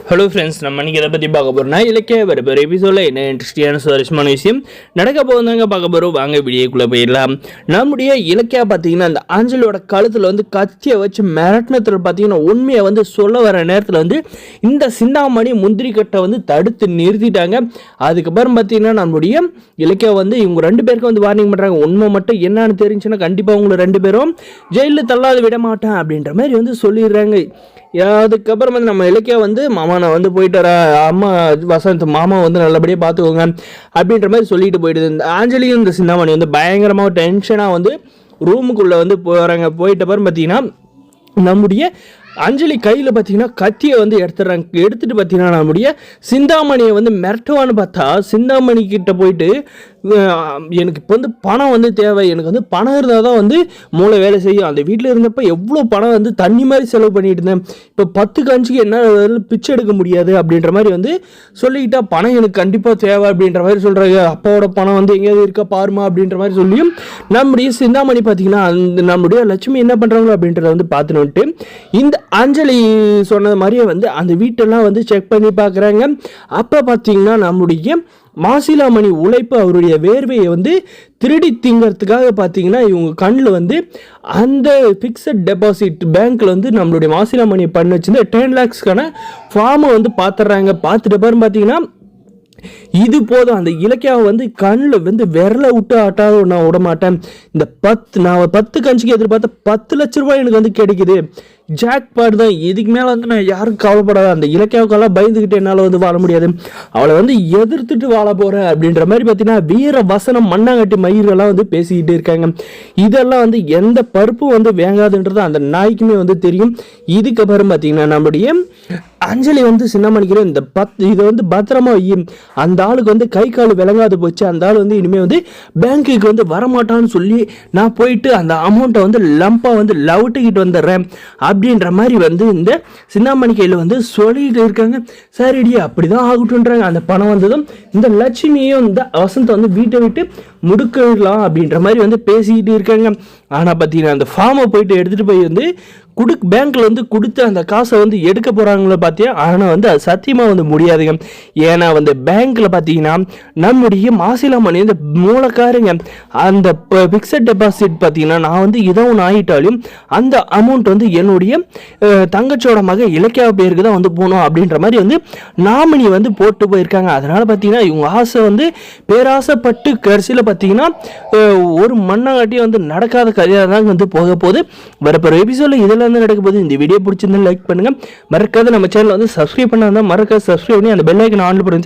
Hello friends, நம்ம இன்றைக்கி எதை பற்றி பார்க்க போகிறோம்னா இலக்கிய வரப்போகிற எபிசோடில் என்ன இன்ட்ரெஸ்டிங்கான சுவாரஸ்யமான விஷயம் நடக்க போகுதாங்க பார்க்க போகிறோம். வாங்க வீடியோக்குள்ளே போயிடலாம். நம்முடைய இலக்கியா பார்த்தீங்கன்னா அந்த ஆஞ்சலியோட கழுத்தில் வந்து கத்தியை வச்சு மிரட்டினத்தில் பார்த்தீங்கன்னா உண்மையை வந்து சொல்ல வர நேரத்தில் வந்து இந்த சிந்தாமணி முந்திரி கட்டை வந்து தடுத்து நிறுத்திட்டாங்க. அதுக்கப்புறம் பார்த்தீங்கன்னா நம்முடைய இலக்கியா வந்து இவங்க ரெண்டு பேருக்கும் வந்து வார்னிங் பண்ணுறாங்க. உண்மை மட்டும் என்னன்னு தெரிஞ்சுன்னா கண்டிப்பாக உங்களை ரெண்டு பேரும் ஜெயிலில் தள்ளாது விட மாட்டேன் அப்படின்ற மாதிரி வந்து சொல்லிடுறாங்க. அதுக்கப்புறம் வந்து நம்ம இலக்கியா வந்து மாமா நான் வந்து போயிட்டு வர அம்மா வசந்த் மாமா வந்து நல்லபடியாக பார்த்துக்கோங்க அப்படின்ற மாதிரி சொல்லிட்டு போயிடுது. இந்த ஆஞ்சலியும் இந்த சிந்தாமணி வந்து பயங்கரமாக டென்ஷனாக வந்து ரூமுக்குள்ளே வந்து போகிறாங்க. போயிட்ட அப்புறம் பார்த்தீங்கன்னா நம்முடைய அஞ்சலி கையில் பார்த்தீங்கன்னா கத்தியை வந்து எடுத்துகிட்டு பார்த்தீங்கன்னா நம்முடைய சிந்தாமணியை வந்து மிரட்டுவான்னு பார்த்தா சிந்தாமணி கிட்ட போயிட்டு எனக்கு இப்போ வந்து பணம் வந்து தேவை, எனக்கு வந்து பணம் இருந்தால் தான் வந்து மூளை வேலை செய்யும். அந்த வீட்டில் இருந்தப்போ எவ்வளோ பணம் வந்து தண்ணி மாதிரி செலவு பண்ணிட்டு இருந்தேன், இப்போ 10 அஞ்சுக்கு என்ன பிச்சை எடுக்க முடியாது அப்படின்ற மாதிரி வந்து சொல்லிக்கிட்டா பணம் எனக்கு கண்டிப்பாக தேவை அப்படின்ற மாதிரி சொல்கிறாங்க. அப்பாவோட பணம் வந்து எங்கேயாவது இருக்கா பாருமா அப்படின்ற மாதிரி சொல்லியும் நம்முடைய சிந்தாமணி பார்த்தீங்கன்னா அந்த நம்முடைய லட்சுமி என்ன பண்ணுறாங்களோ அப்படின்றத வந்து பார்த்துட்டு இந்த அஞ்சலி சொன்னது மாதிரியே வந்து அந்த வீட்டெல்லாம் வந்து செக் பண்ணி பார்க்குறாங்க. அப்போ பார்த்தீங்கன்னா நம்முடைய மாசிலாமணி உழைப்பு அவருடைய வேர்வையை வந்து திருடி திங்கிறதுக்காக பார்த்தீங்கன்னா இவங்க கண்ணில் வந்து அந்த ஃபிக்ஸட் டெபாசிட் பேங்க்கில் வந்து நம்மளுடைய மாசிலாமணி பண்ண வச்சுருந்து 10 lakhsக்கான ஃபார்மை வந்து பார்த்துட்றாங்க. பார்த்துட்டு பாரு பார்த்தீங்கன்னா இது போதும், அந்த இலக்கியாவை வந்து கண்ணில் வந்து விரலை விட்டு ஆட்டாத நான் விட மாட்டேன். இந்த நான் 10 கஞ்சிக்கு எதிர்பார்த்த 10 லட்ச ரூபாய் எனக்கு வந்து கிடைக்குது. ஜாக்பாட் தான், இதுக்கு மேலே வந்து நான் யாரும் கவலைப்படாத. அந்த இலக்கியாவுக்கெல்லாம் பயந்துக்கிட்டு என்னால் வந்து வாழ முடியாது, அவளை வந்து எதிர்த்துட்டு வாழ போகிறேன் அப்படின்ற மாதிரி பார்த்தீங்கன்னா வீர வசனம் மண்ணாங்கட்டி மயிரெல்லாம் வந்து பேசிக்கிட்டு இருக்காங்க. இதெல்லாம் வந்து எந்த பருப்பும் வந்து வேங்காதுன்றது அந்த நாய்க்குமே வந்து தெரியும். இதுக்கப்புறம் பார்த்தீங்கன்னா நம்முடைய அஞ்சலி வந்து சின்னமணிக்கிற இந்த இதை வந்து பத்திரமா அந்த ஆளுக்கு வந்து கை கால் விளங்காது போச்சு, அந்த ஆள் வந்து இனிமேல் வந்து பேங்க்குக்கு வந்து வரமாட்டான்னு சொல்லி நான் போயிட்டு அந்த அமௌண்ட்டை வந்து லம்பாக வந்து லவுட்டுக்கிட்டு வந்துடுறேன் அப்படின்ற மாதிரி வந்து இந்த சின்னாமணி கையில் வந்து சொல்லிட்டு இருக்காங்க. சரிடி அப்படிதான் ஆகட்டுன்றாங்க. அந்த பணம் வந்ததும் இந்த லட்சுமியும் இந்த வசந்தை வந்து வீட்டை விட்டு முடுக்கலாம் அப்படின்ற மாதிரி வந்து பேசிக்கிட்டு இருக்காங்க. ஆனால் பார்த்தீங்கன்னா அந்த ஃபார்மை போயிட்டு எடுத்துகிட்டு போய் வந்து பேங்க்கில் வந்து கொடுத்து அந்த காசை வந்து எடுக்க போகிறாங்களோ பார்த்தியா. ஆனால் வந்து அது சத்தியமாக வந்து முடியாதுங்க. ஏன்னா வந்து பேங்க்கில் பார்த்தீங்கன்னா நம்முடைய மாசிலாமணி இந்த மூலக்காரங்க அந்த ஃபிக்ஸட் டெபாசிட் பார்த்தீங்கன்னா நான் வந்து ஏதோ ஒன்று ஆகிட்டாலும் அந்த அமௌண்ட் வந்து என்னுடைய தங்கச்சியோட மக இலக்கியா பேருக்கு தான் வந்து போகணும் அப்படின்ற மாதிரி வந்து நாமினி வந்து போட்டு போயிருக்காங்க. அதனால் பார்த்தீங்கன்னா இவங்க ஆசை வந்து பேராசைப்பட்டு கடைசியில் பார்த்தீங்கன்னா ஒரு மண்ணாங்கட்டி வந்து நடக்காத கதையாக தான் வந்து போக போகுது. வரப்போகிற எபிசோடில் இதெல்லாம் வந்து நடக்க போகுது. இந்த வீடியோ பிடிச்சிருந்தா லைக் பண்ணுங்க, மறக்காத நம்ம சேனல் வந்து சப்ஸ்கிரைப் பண்ணாதான் மறக்காத சப்ஸ்கிரைப் பண்ணி அந்த பெல் ஐக்கன் ஆன் பண்ணுங்க.